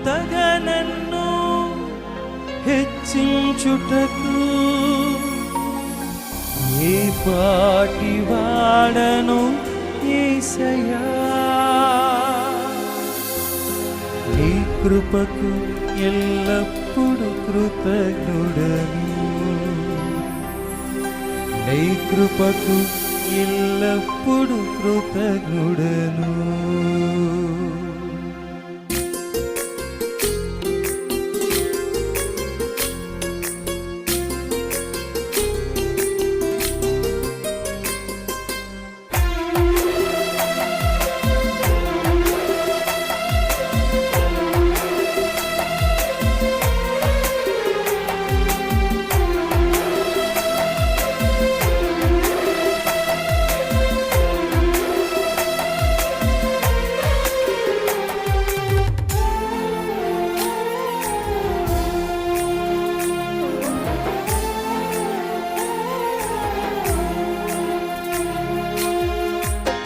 ఇంతగా నన్ను హెచ్చించుటకు ఏ పాటి వాడను యేసయ్యా. నీ కృపకు ఎల్లప్పుడు కృతజ్ఞుడను, నీ కృపకు ఎల్లప్పుడు కృతజ్ఞుడను.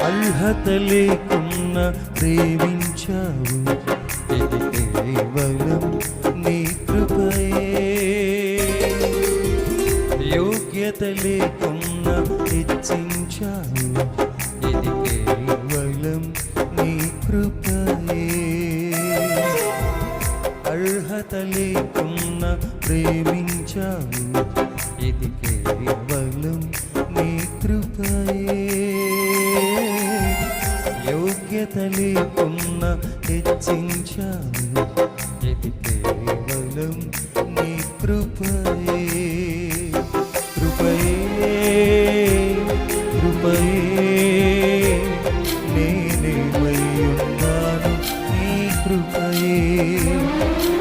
అర్హత లేకున్నా ప్రేమించావు, ఇది కేవలం నీ కృపయే. యోగ్యత లేకున్నా హెచ్చించావు, ఇది కేవలం నీ కృపయే. అర్హత లేకున్నా ప్రేమించావు, ఇది కేవలం నీ కృపయే. యోగ్యత లేకున్నా హెచ్చించావు, ఇది కేవలం నీ కృపయే. కృపయే కృపయే నేనేమై ఉన్నాను నీ కృపయే.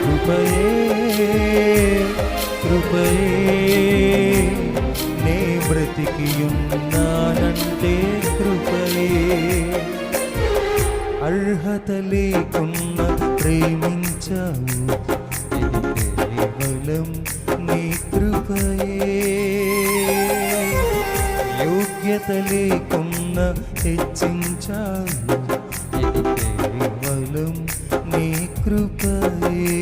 కృపయే కృపయే నే బ్రతికి ఉన్నానంటే కృపయే. అర్హత లేకున్నా ప్రేమించావు, ఇది కేవలం నీ కృపయే. యోగ్యత లేకున్నా హెచ్చించావు, ఇది కేవలం నీ కృపయే.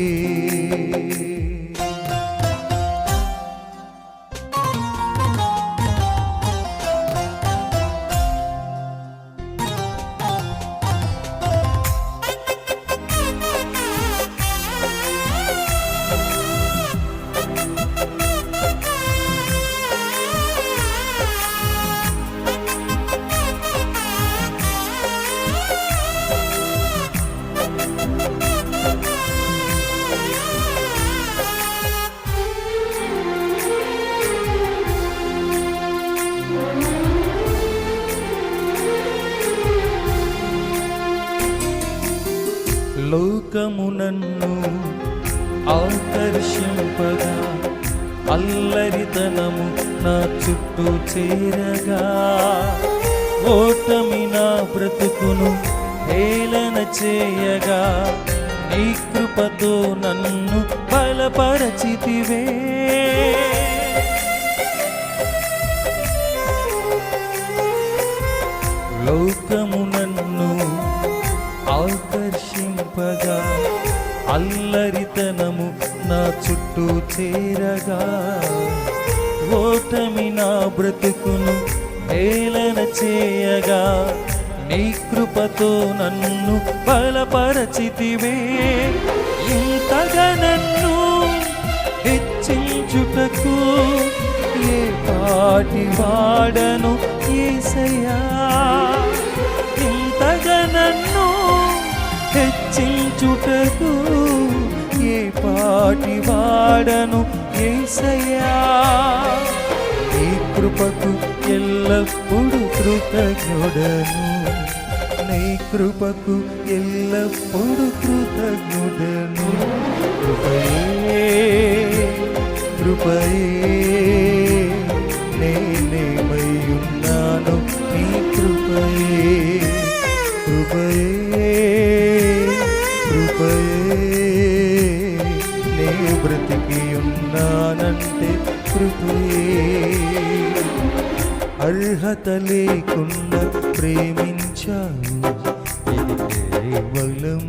లోకము నన్ను ఆకర్షింపగా, అల్లరితనము నా చుట్టూ చేరగా, ఓటమి నా బ్రతుకును హేళన చేయగా, నీ కృపతో నన్ను బలపరచితివే. లోకము నన్ను ఆకర్షింపగా, అల్లరితనము నా చుట్టూ చేరగా, ఓటమి నా బ్రతుకును హేళన చేయగా, నీ కృపతో నన్ను బలపరచితివే. ఇంతగా నన్ను హెచ్చించుటకు ఏ పాటి వాడను యేసయ్యా. ఇంతగా నన్ను హెచ్చించుటకు ఏ పాటి వాడను యేసయ్యా. నీ కృపకు ఎల్లప్పుడు కృతజ్ఞుడను, నీ కృపకు ఎల్లప్పుడు కృతజ్ఞుడను. కృపయే కృపయే నేనేమై ఉన్నాను నీ కృపయే. కృపయే కృపయే నే బ్రతికి ఉన్నానంటే కృపయే. అర్హత లేకుండా ప్రేమించావు, ఇది కేవలం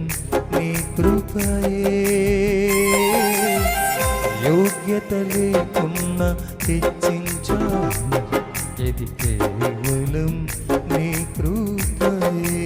నీ కృపయే యోగ్యత లేకున్న హెచ్చించావు, ఇది కేవలం నీ కృపయే.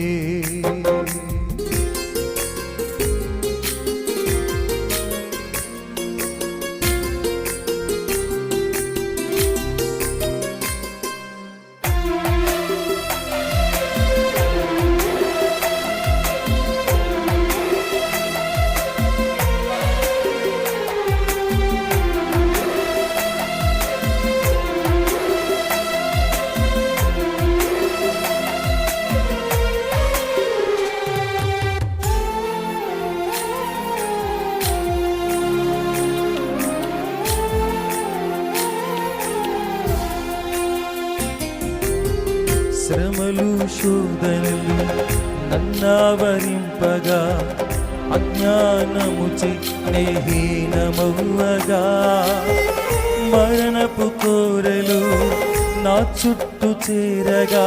శ్రమలు శోధనలు నన్నావరింపగా, అజ్ఞానముచే నేహీనమవ్వగా, మరణపు కోరలు నా చుట్టూ చేరగా,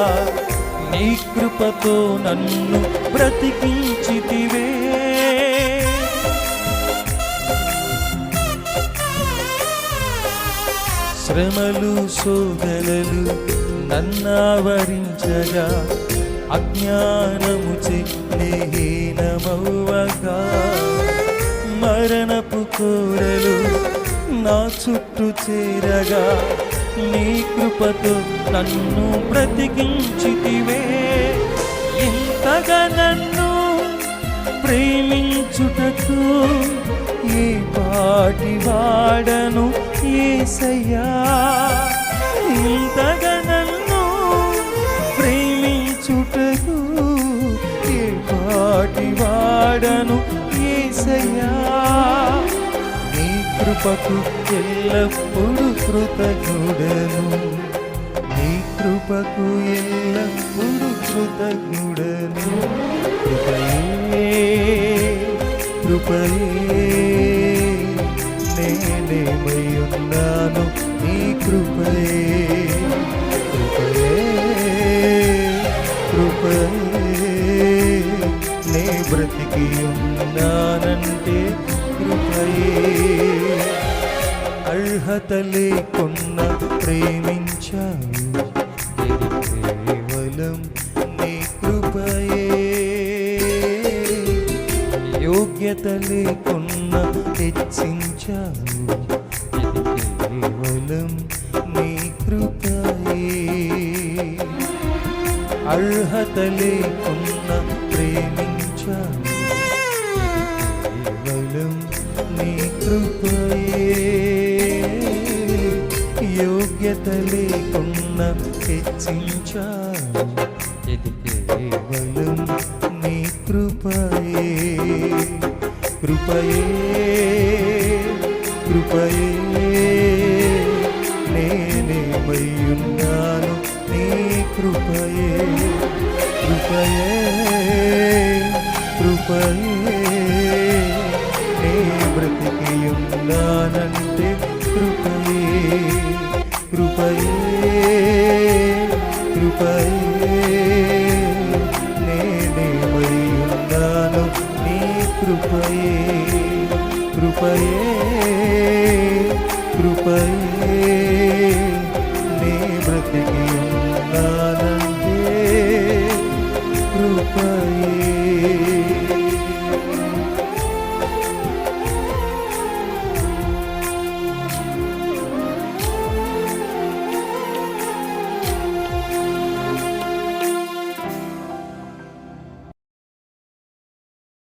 నీ కృపతో నన్ను బ్రతికించితివే. శ్రమలు శోధనలు నన్నావరించగా, అజ్ఞానముచే నేహీనమవ్వగా, మరణపు కోరలు నా చుట్టూ చేరగా, నీ కృపతో నన్ను బ్రతికించితివే. ఇంతగా నన్ను ప్రేమించుటకు ఏ పాటి వాడను యేసయ్యా, ఇంతగా నన్ను ప్రేమించుటకు ఏ పాటి వాడను యేసయ్యా. నీ కృపకు ఎల్లప్పుడూ కృతజ్ఞుడను, నీ కృపకు ఎల్లప్పుడూ కృతజ్ఞుడను. కృపయే కృపయే నేనేమయ్యున్నాను నీ కృపయే. కృపయే కృపయే నే బ్రతికి ఉన్నానంటే కృపయే. అర్హత లేకున్నా ప్రేమించావు, ఇది కేవలం నీ కృపయే. యోగ్యత లేకున్నా హెచ్చించావు, ఇది కేవలం నీ కృపయే. అర్హత లేకున్నా ప్రేమించావు, ఇది కేవలం నీ కృపయే. యోగ్యత లేకున్నా హెచ్చించావు, ఇది కేవలం నీ కృపయే. కృపయే కృపయే నేనేమయ్యున్నాను నీ కృపయే. కృపయే కృపయే నే బ్రతికి ఉన్నానంటే కృపయే. కృపయే కృపయే నేనేమయ్యున్నాను నీ కృపయే. కృపయే కృపయే నే బ్రతికి